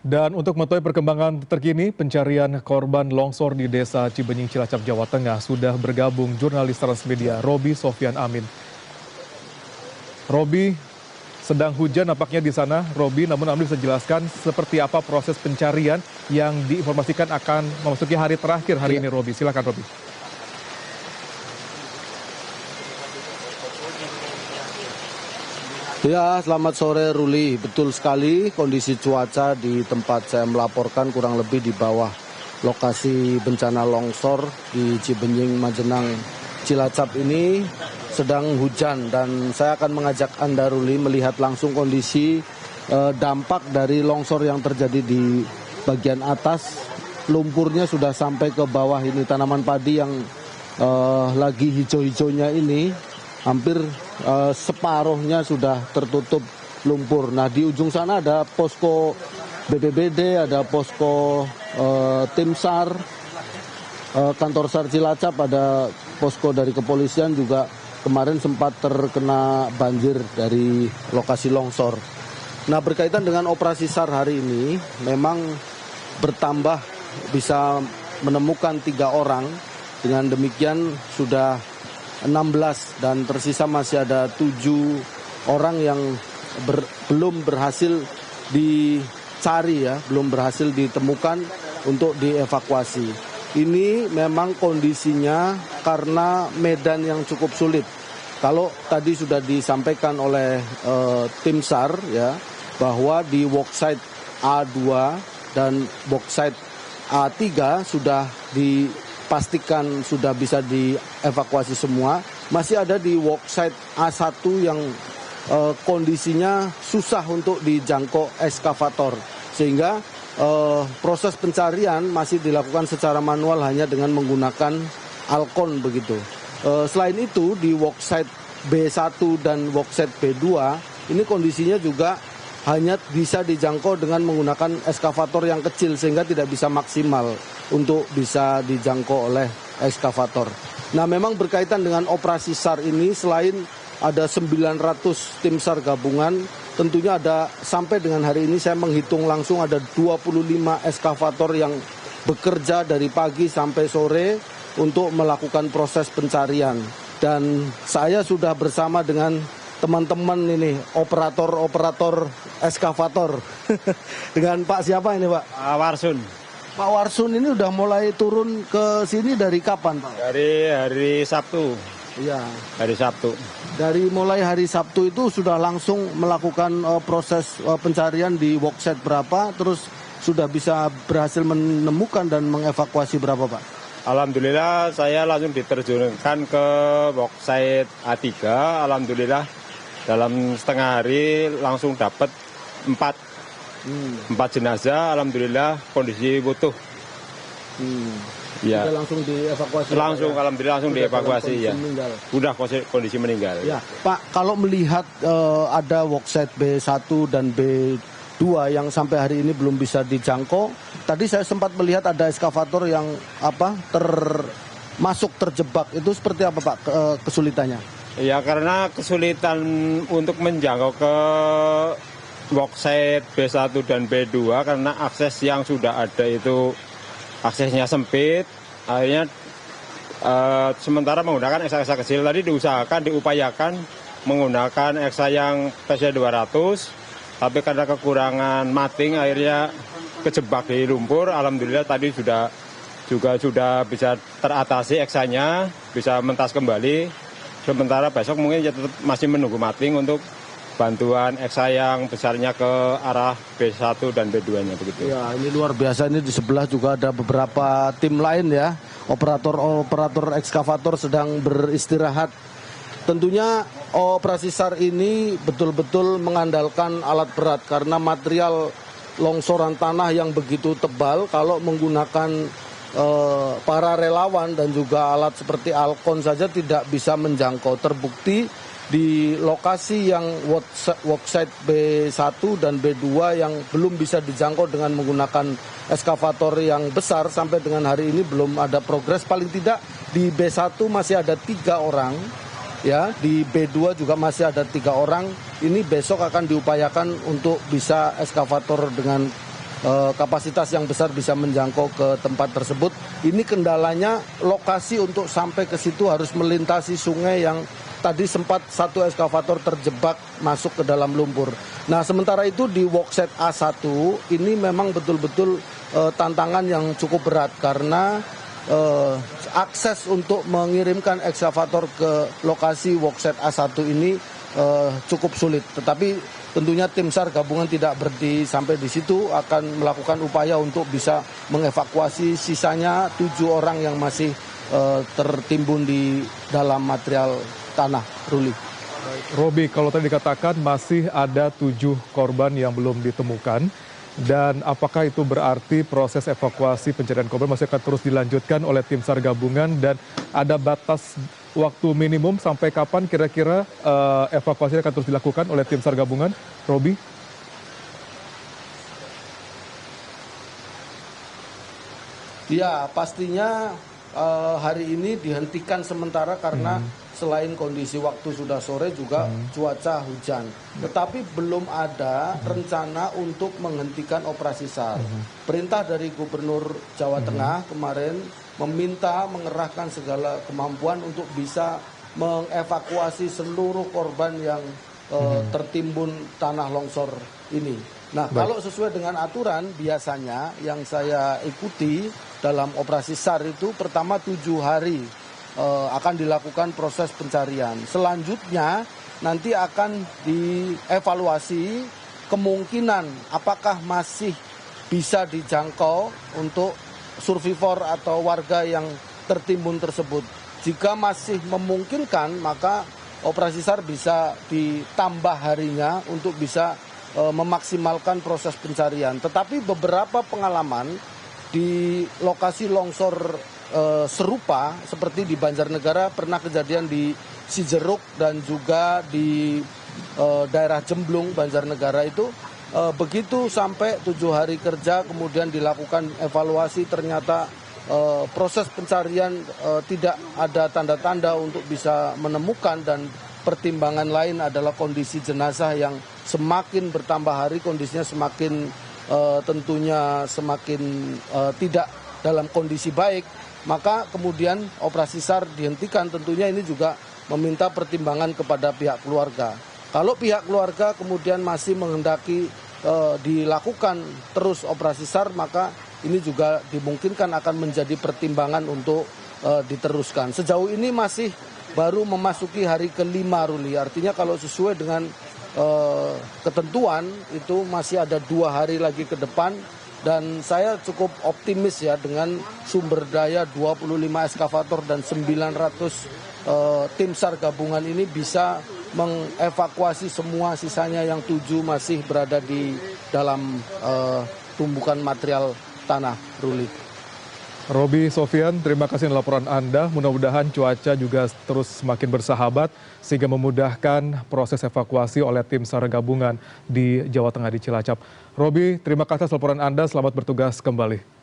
Dan untuk mengetahui perkembangan terkini pencarian korban longsor di Desa Cibenying, Cilacap, Jawa Tengah sudah bergabung jurnalis Transmedia Roby Sofyan Amin. Roby, sedang hujan nampaknya di sana. Roby, namun Anda bisa jelaskan seperti apa proses pencarian yang diinformasikan akan memasuki hari terakhir hari ini, Roby. Silakan, Roby. Ya, selamat sore Ruli. Betul sekali kondisi cuaca di tempat saya melaporkan kurang lebih di bawah lokasi bencana longsor di Cibenying, Majenang, Cilacap ini sedang hujan. Dan saya akan mengajak Anda Ruli melihat langsung kondisi dampak dari longsor yang terjadi di bagian atas. Lumpurnya sudah sampai ke bawah ini, tanaman padi yang lagi hijau-hijaunya ini hampir separuhnya sudah tertutup lumpur. Nah, di ujung sana ada posko BPBD, ada posko tim SAR, kantor SAR Cilacap, ada posko dari kepolisian juga kemarin sempat terkena banjir dari lokasi longsor. Nah, berkaitan dengan operasi SAR hari ini memang bertambah, bisa menemukan 3 orang. Dengan demikian sudah 16 dan tersisa masih ada 7 orang yang belum berhasil dicari ya, belum berhasil ditemukan untuk dievakuasi. Ini memang kondisinya karena medan yang cukup sulit. Kalau tadi sudah disampaikan oleh tim SAR ya, bahwa di worksite A2 dan worksite A3 sudah dipastikan sudah bisa dievakuasi semua. Masih ada di worksite A1 yang kondisinya susah untuk dijangkau eskavator, sehingga proses pencarian masih dilakukan secara manual hanya dengan menggunakan Alkon begitu. Selain itu di worksite B1 dan worksite B2 ini kondisinya juga hanya bisa dijangkau dengan menggunakan eskavator yang kecil, sehingga tidak bisa maksimal untuk bisa dijangkau oleh eskavator. Nah, memang berkaitan dengan operasi SAR ini, selain ada 900 tim SAR gabungan, tentunya ada sampai dengan hari ini saya menghitung langsung ada 25 eskavator yang bekerja dari pagi sampai sore untuk melakukan proses pencarian. Dan saya sudah bersama dengan teman-teman ini, operator eskavator. Dengan Pak siapa ini, Pak? Warsun. Pak Warsun ini udah mulai turun ke sini dari kapan, Pak? Dari hari Sabtu. Iya. Hari Sabtu. Dari mulai hari Sabtu itu sudah langsung melakukan proses pencarian di worksite berapa, terus sudah bisa berhasil menemukan dan mengevakuasi berapa, Pak? Alhamdulillah saya langsung diterjunkan ke worksite A3. Alhamdulillah dalam setengah hari langsung dapat 4 jenazah. Alhamdulillah kondisi utuh. Ya. Langsung dievakuasi. Langsung, ya? Alhamdulillah langsung dievakuasi ya. Udah kondisi meninggal. Ya, Pak, kalau melihat ada worksite B1 dan B2 yang sampai hari ini belum bisa dijangkau, tadi saya sempat melihat ada eskavator yang terjebak. Itu seperti apa, Pak, kesulitannya? Ya, karena kesulitan untuk menjangkau ke worksite B1 dan B2 karena akses yang sudah ada itu aksesnya sempit. Akhirnya sementara menggunakan eksa kecil. Tadi diupayakan menggunakan eksa yang PSI 200, tapi karena kekurangan mating akhirnya kejebak di lumpur. Alhamdulillah tadi sudah bisa teratasi eksanya, bisa mentas kembali. Sementara besok mungkin ya tetap masih menunggu mating untuk bantuan eksa yang besarnya ke arah B1 dan B2-nya begitu. Ya, ini luar biasa. Ini di sebelah juga ada beberapa tim lain ya. Operator ekskavator sedang beristirahat. Tentunya operasi SAR ini betul-betul mengandalkan alat berat karena material longsoran tanah yang begitu tebal. Kalau menggunakan para relawan dan juga alat seperti Alkon saja tidak bisa menjangkau. Terbukti di lokasi yang worksite B1 dan B2 yang belum bisa dijangkau dengan menggunakan eskavator yang besar, sampai dengan hari ini belum ada progres. Paling tidak di B1 masih ada 3 orang, ya, di B2 juga masih ada 3 orang. Ini besok akan diupayakan untuk bisa eskavator dengan kapasitas yang besar bisa menjangkau ke tempat tersebut. Ini kendalanya lokasi untuk sampai ke situ harus melintasi sungai yang tadi sempat satu eskavator terjebak masuk ke dalam lumpur. Nah, sementara itu di workset A1 ini memang betul-betul tantangan yang cukup berat karena akses untuk mengirimkan ekskavator ke lokasi workset A1 ini cukup sulit. Tetapi tentunya tim SAR gabungan tidak berhenti sampai di situ, akan melakukan upaya untuk bisa mengevakuasi sisanya 7 orang yang masih tertimbun di dalam material tanah, Ruli. Robi, kalau tadi dikatakan masih ada 7 korban yang belum ditemukan, dan apakah itu berarti proses evakuasi pencarian korban masih akan terus dilanjutkan oleh tim SAR gabungan, dan ada batas waktu minimum sampai kapan kira-kira evakuasi akan terus dilakukan oleh tim SAR gabungan, Robi? Ya, pastinya hari ini dihentikan sementara karena selain kondisi waktu sudah sore juga cuaca hujan. Tetapi belum ada rencana untuk menghentikan operasi SAR. Perintah dari Gubernur Jawa Tengah kemarin meminta mengerahkan segala kemampuan untuk bisa mengevakuasi seluruh korban yang tertimbun tanah longsor ini. Nah, kalau sesuai dengan aturan biasanya yang saya ikuti dalam operasi SAR itu pertama 7 hari akan dilakukan proses pencarian. Selanjutnya nanti akan dievaluasi kemungkinan apakah masih bisa dijangkau untuk survivor atau warga yang tertimbun tersebut. Jika masih memungkinkan, maka operasi SAR bisa ditambah harinya untuk bisa memaksimalkan proses pencarian. Tetapi beberapa pengalaman di lokasi longsor serupa seperti di Banjarnegara pernah kejadian di Cijeruk dan juga di daerah Jemblung Banjarnegara itu begitu sampai 7 hari kerja kemudian dilakukan evaluasi ternyata proses pencarian tidak ada tanda-tanda untuk bisa menemukan, dan pertimbangan lain adalah kondisi jenazah yang semakin bertambah hari kondisinya semakin tentunya semakin tidak dalam kondisi baik, maka kemudian operasi SAR dihentikan. Tentunya ini juga meminta pertimbangan kepada pihak keluarga. Kalau pihak keluarga kemudian masih menghendaki dilakukan terus operasi SAR, maka ini juga dimungkinkan akan menjadi pertimbangan untuk diteruskan. Sejauh ini masih baru memasuki hari ke-5, Ruli. Artinya kalau sesuai dengan ketentuan itu masih ada 2 hari lagi ke depan, dan saya cukup optimis ya dengan sumber daya 25 eskavator dan 900 tim SAR gabungan ini bisa mengevakuasi semua, sisanya yang 7 masih berada di dalam tumbukan material tanah, Ruli. Robi Sofian, terima kasih laporan Anda. Mudah-mudahan cuaca juga terus semakin bersahabat sehingga memudahkan proses evakuasi oleh tim SAR gabungan di Jawa Tengah di Cilacap. Robi, terima kasih atas laporan Anda. Selamat bertugas kembali.